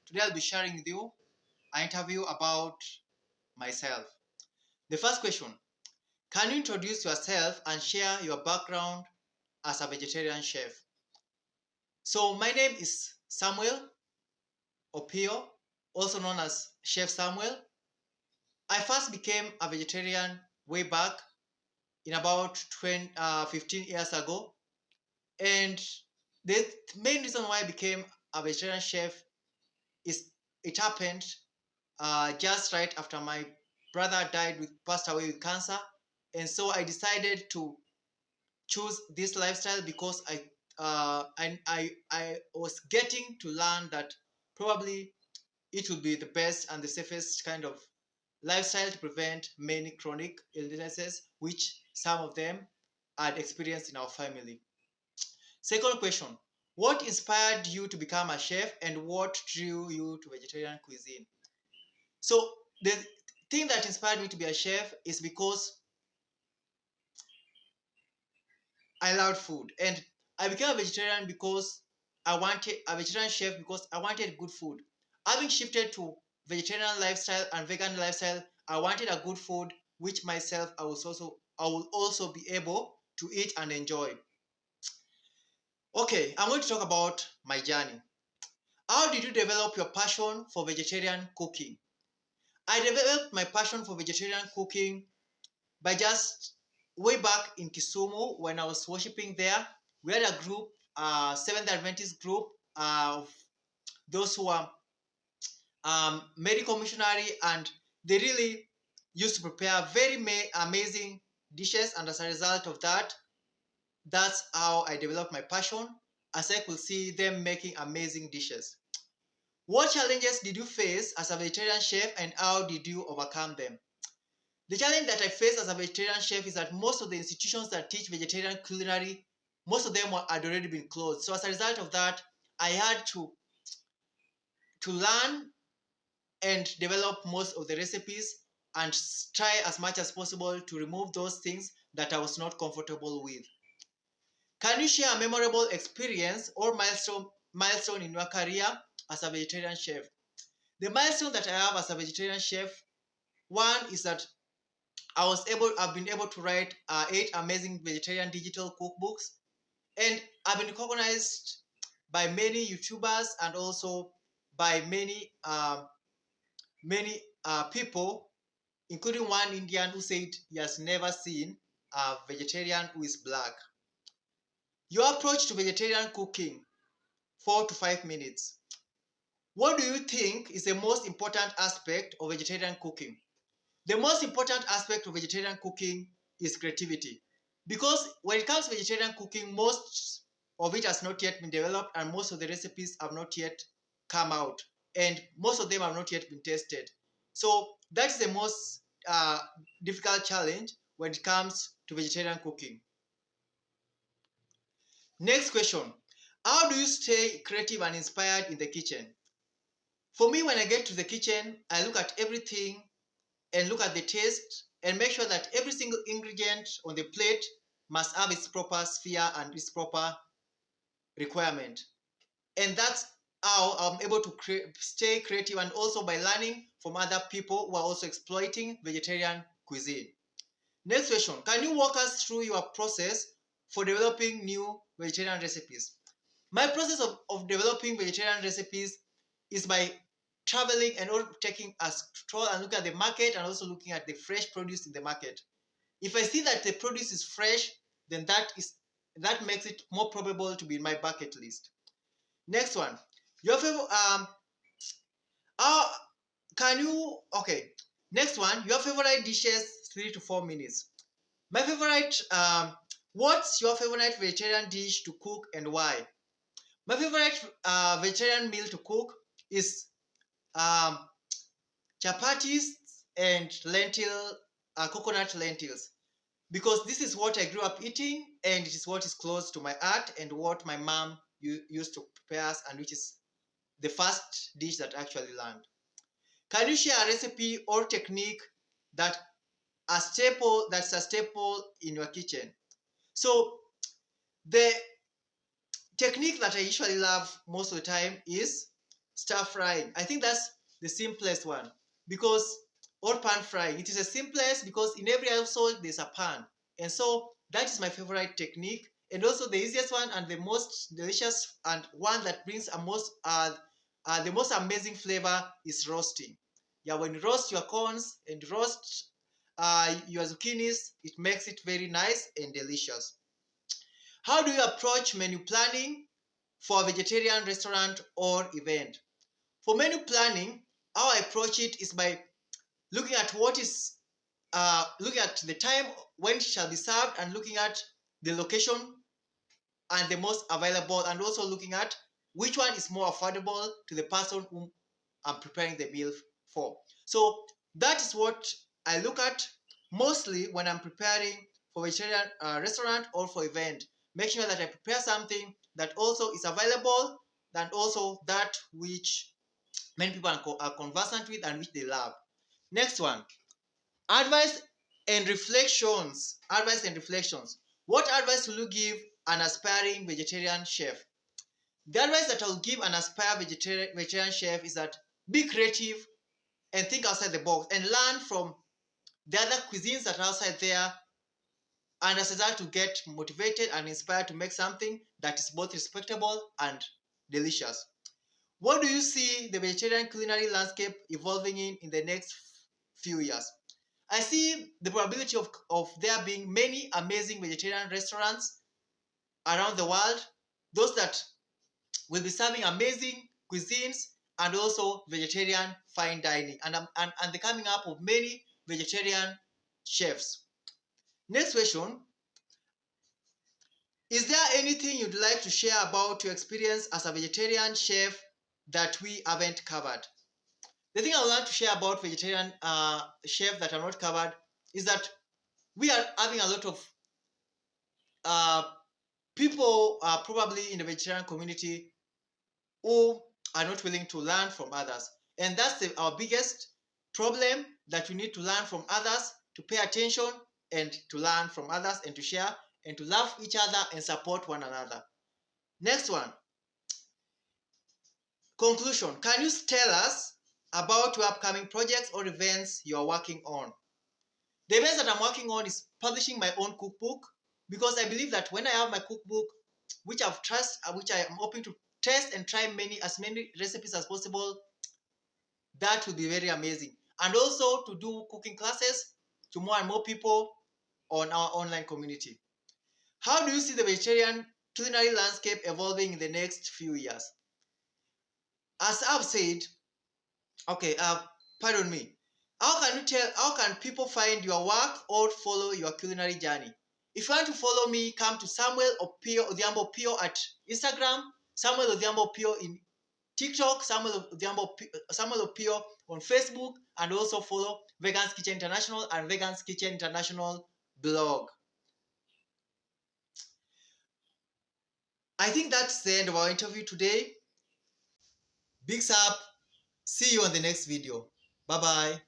Today I'll be sharing with you an interview about myself. The first question: can you introduce yourself and share your background as a vegetarian chef? So, my name is Samuel Opio, also known as Chef Samuel. I first became a vegetarian way back in about 15 years ago. And the main reason why I became a vegetarian chef is it happened just right after my brother passed away with cancer, and so I decided to choose this lifestyle because I was getting to learn that probably it would be the best and the safest kind of lifestyle to prevent many chronic illnesses, which some of them had experienced in our family. Second question: what inspired you to become a chef and what drew you to vegetarian cuisine? So the thing that inspired me to be a chef is because I loved food, and I became a vegetarian because I wanted a vegetarian chef because I wanted good food. Having shifted to vegetarian lifestyle and vegan lifestyle, I wanted a good food which myself I will also be able to eat and enjoy. Okay, I'm going to talk about my journey. How did you develop your passion for vegetarian cooking? I developed my passion for vegetarian cooking by just way back in Kisumu when I was worshiping there. We had a group, Seventh Adventist group of those who are medical missionary, and they really used to prepare very amazing dishes. And as a result of that, that's how I developed my passion, as I could see them making amazing dishes. What challenges did you face as a vegetarian chef and how did you overcome them? The challenge that I faced as a vegetarian chef is that most of the institutions that teach vegetarian culinary, most of them had already been closed. So as a result of that, I had to learn and develop most of the recipes and try as much as possible to remove those things that I was not comfortable with. Can you share a memorable experience or milestone in your career as a vegetarian chef? The milestone that I have as a vegetarian chef, one is that I've been able to write 8 amazing vegetarian digital cookbooks, and I've been recognized by many YouTubers and also by many people, including one Indian who said he has never seen a vegetarian who is black. Your approach to vegetarian cooking, 4 to 5 minutes. What do you think is the most important aspect of vegetarian cooking? The most important aspect of vegetarian cooking is creativity. Because when it comes to vegetarian cooking, most of it has not yet been developed and most of the recipes have not yet come out. And most of them have not yet been tested. So that's the most difficult challenge when it comes to vegetarian cooking. Next question: how do you stay creative and inspired in the kitchen? For me, when I get to the kitchen, I look at everything and look at the taste and make sure that every single ingredient on the plate must have its proper sphere and its proper requirement. And that's how I'm able to stay creative, and also by learning from other people who are also exploiting vegetarian cuisine. Next question: can you walk us through your process for developing new vegetarian recipes? My process of developing vegetarian recipes is by traveling and taking a stroll and look at the market and also looking at the fresh produce in the market. If I see that the produce is fresh, then that makes it more probable to be in my bucket list. Next one: your favorite how can you okay next one, your favorite dishes, 3 to 4 minutes. My favorite what's your favorite vegetarian dish to cook and why? My favorite vegetarian meal to cook is um, chapatis and coconut lentils, because this is what I grew up eating and it is what is close to my heart and what my mom used to prepare us, and which is the first dish that I actually learned. Can you share a recipe or technique that that's a staple in your kitchen? So the technique that I usually love most of the time is stir frying. I think that's the simplest one, because, or pan frying. It is the simplest because in every household there's a pan, and so that is my favorite technique, and also the easiest one and the most delicious, and one that brings the most amazing flavor is roasting. Yeah, when you roast your corns and roast your zucchinis, it makes it very nice and delicious. How do you approach menu planning for a vegetarian restaurant or event? For menu planning, how I approach it is by looking at looking at the time when it shall be served, and looking at the location and the most available, and also looking at which one is more affordable to the person whom I'm preparing the meal for. So that is what I look at mostly when I'm preparing for vegetarian restaurant or for event. Make sure that I prepare something that also is available, and also that which many people are conversant with and which they love. Next one, advice and reflections. Advice and reflections. What advice will you give an aspiring vegetarian chef? The advice that I'll give an aspiring vegetarian chef is that be creative and think outside the box and learn from the other cuisines that are outside there, and as a result to get motivated and inspired to make something that is both respectable and delicious. What do you see the vegetarian culinary landscape evolving in the next few years? I see the probability of there being many amazing vegetarian restaurants around the world, those that will be serving amazing cuisines and also vegetarian fine dining, and the coming up of many vegetarian chefs. Next question, is there anything you'd like to share about your experience as a vegetarian chef that we haven't covered? The thing I would like to share about vegetarian chef that I've not covered is that we are having a lot of uh, people probably in the vegetarian community who are not willing to learn from others. And that's our biggest problem, that we need to learn from others, to pay attention and to learn from others and to share and to love each other and support one another. Next one, conclusion. Can you tell us about your upcoming projects or events you are working on? The events that I'm working on is publishing my own cookbook, because I believe that when I have my cookbook, which which I am hoping to test and try as many recipes as possible, that will be very amazing. And also to do cooking classes to more and more people on our online community. How do you see the vegetarian culinary landscape evolving in the next few years? As I've said, okay, pardon me. How can people find your work or follow your culinary journey? If you want to follow me, come to Samuel Odhiambo Pio at Instagram, Samuel Odhiambo Pio in TikTok, Samuel Opio on Facebook, and also follow Vegans Kitchen International and Vegans Kitchen International blog. I think that's the end of our interview today. Bigs up. See you on the next video. Bye bye.